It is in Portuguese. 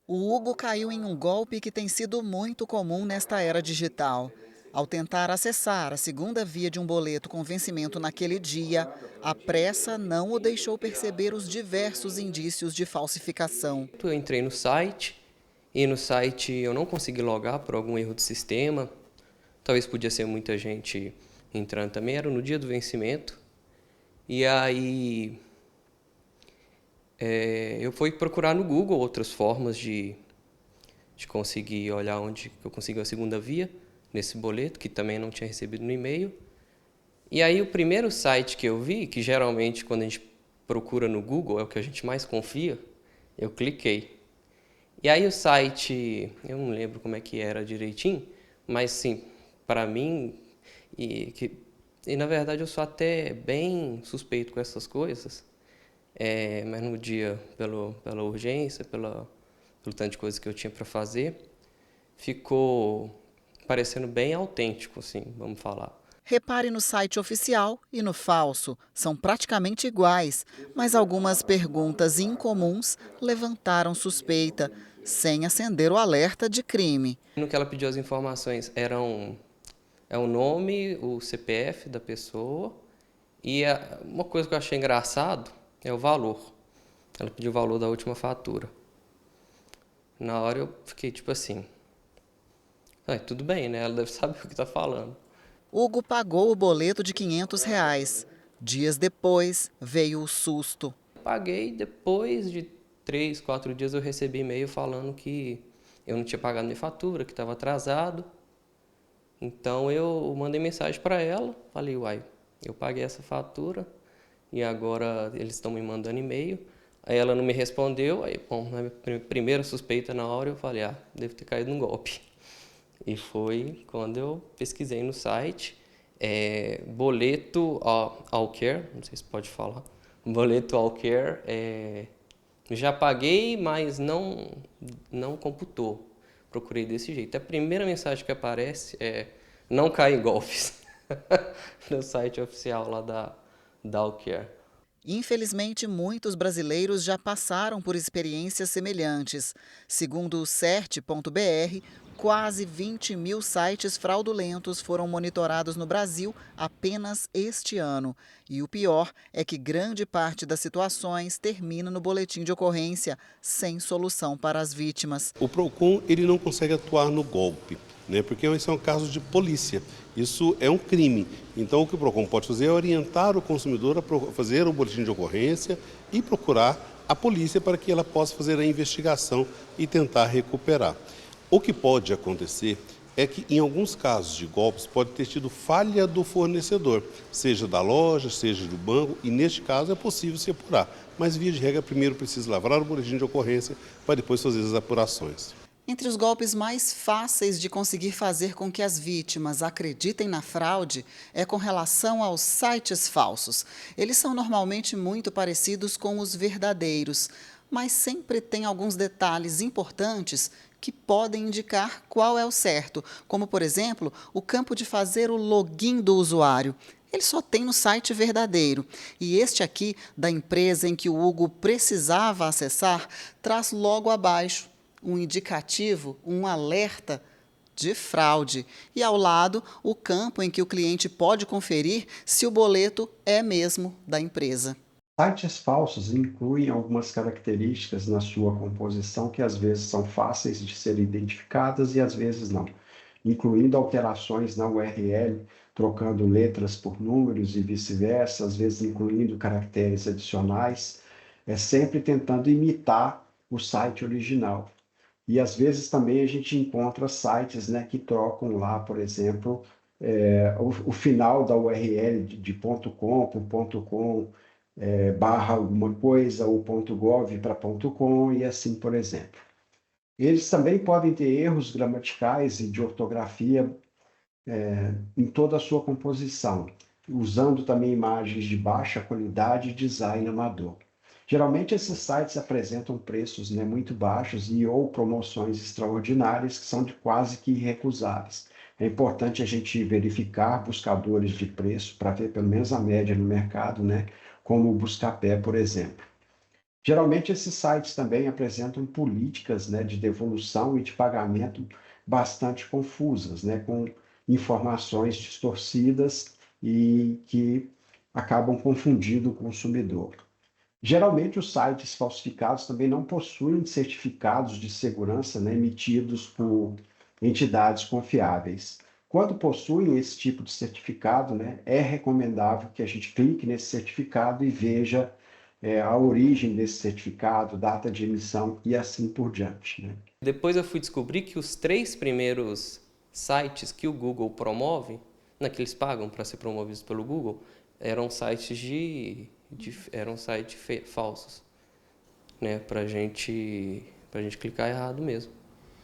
O Hugo caiu em um golpe que tem sido muito comum nesta era digital. Ao tentar acessar a segunda via de um boleto com vencimento naquele dia, a pressa não o deixou perceber os diversos indícios de falsificação. Eu entrei no site e no site eu não consegui logar por algum erro de sistema. Talvez podia ser muita gente entrando também, era no dia do vencimento. E aí eu fui procurar no Google outras formas de conseguir olhar onde eu consigo a segunda via nesse boleto, que também não tinha recebido no e-mail. E aí o primeiro site que eu vi, que geralmente quando a gente procura no Google é o que a gente mais confia, eu cliquei. E aí o site, eu não lembro como é que era direitinho, mas sim, para mim, e na verdade eu sou até bem suspeito com essas coisas, mas no dia, pela urgência, pelo tanto de coisa que eu tinha para fazer, ficou parecendo bem autêntico, assim, vamos falar. Repare no site oficial e no falso, são praticamente iguais, mas algumas perguntas incomuns levantaram suspeita, sem acender o alerta de crime. No que ela pediu as informações é o nome, o CPF da pessoa e uma coisa que eu achei engraçado é o valor. Ela pediu o valor da última fatura. Na hora eu fiquei tipo assim, tudo bem, né? Ela deve saber o que está falando. Hugo pagou o boleto de R$ 500. Dias depois, veio o susto. Paguei, depois de 3, 4 dias eu recebi e-mail falando que eu não tinha pagado minha fatura, que estava atrasado. Então eu mandei mensagem para ela, falei, uai, eu paguei essa fatura e agora eles estão me mandando e-mail. Aí ela não me respondeu, aí, bom, na minha primeira suspeita na hora eu falei, devo ter caído num golpe. E foi quando eu pesquisei no site, boleto Allcare, não sei se pode falar, boleto Allcare, já paguei, mas não computou. Procurei desse jeito. A primeira mensagem que aparece é não cai em golpes no site oficial lá da Allcare. Infelizmente, muitos brasileiros já passaram por experiências semelhantes. Segundo o CERT.br, quase 20 mil sites fraudulentos foram monitorados no Brasil apenas este ano. E o pior é que grande parte das situações termina no boletim de ocorrência, sem solução para as vítimas. O PROCON ele não consegue atuar no golpe, né, porque isso é um caso de polícia, isso é um crime. Então o que o PROCON pode fazer é orientar o consumidor a fazer o boletim de ocorrência e procurar a polícia para que ela possa fazer a investigação e tentar recuperar. O que pode acontecer é que, em alguns casos de golpes, pode ter tido falha do fornecedor, seja da loja, seja do banco, e neste caso é possível se apurar. Mas, via de regra, primeiro precisa lavrar o boletim de ocorrência para depois fazer as apurações. Entre os golpes mais fáceis de conseguir fazer com que as vítimas acreditem na fraude é com relação aos sites falsos. Eles são normalmente muito parecidos com os verdadeiros, mas sempre tem alguns detalhes importantes que podem indicar qual é o certo, como, por exemplo, o campo de fazer o login do usuário. Ele só tem no site verdadeiro. E este aqui, da empresa em que o Hugo precisava acessar, traz logo abaixo um indicativo, um alerta de fraude. E ao lado, o campo em que o cliente pode conferir se o boleto é mesmo da empresa. Sites falsos incluem algumas características na sua composição que às vezes são fáceis de ser identificadas e às vezes não, incluindo alterações na URL, trocando letras por números e vice-versa, às vezes incluindo caracteres adicionais, sempre tentando imitar o site original. E às vezes também a gente encontra sites, né, que trocam lá, por exemplo, o final da URL de .com para .com, barra alguma coisa, ou .gov para .com e assim por exemplo. Eles também podem ter erros gramaticais e de ortografia em toda a sua composição, usando também imagens de baixa qualidade e design amador. Geralmente esses sites apresentam preços, né, muito baixos e ou promoções extraordinárias que são de quase que irrecusáveis. É importante a gente verificar buscadores de preço para ver pelo menos a média no mercado, né, como o Buscapé, por exemplo. Geralmente, esses sites também apresentam políticas, né, de devolução e de pagamento bastante confusas, né, com informações distorcidas e que acabam confundindo o consumidor. Geralmente, os sites falsificados também não possuem certificados de segurança, né, emitidos por entidades confiáveis. Quando possuem esse tipo de certificado, né, é recomendável que a gente clique nesse certificado e veja a origem desse certificado, data de emissão e assim por diante, né? Depois eu fui descobrir que os 3 primeiros sites que o Google promove, que eles pagam para ser promovidos pelo Google, eram sites falsos, né? Pra gente clicar errado mesmo.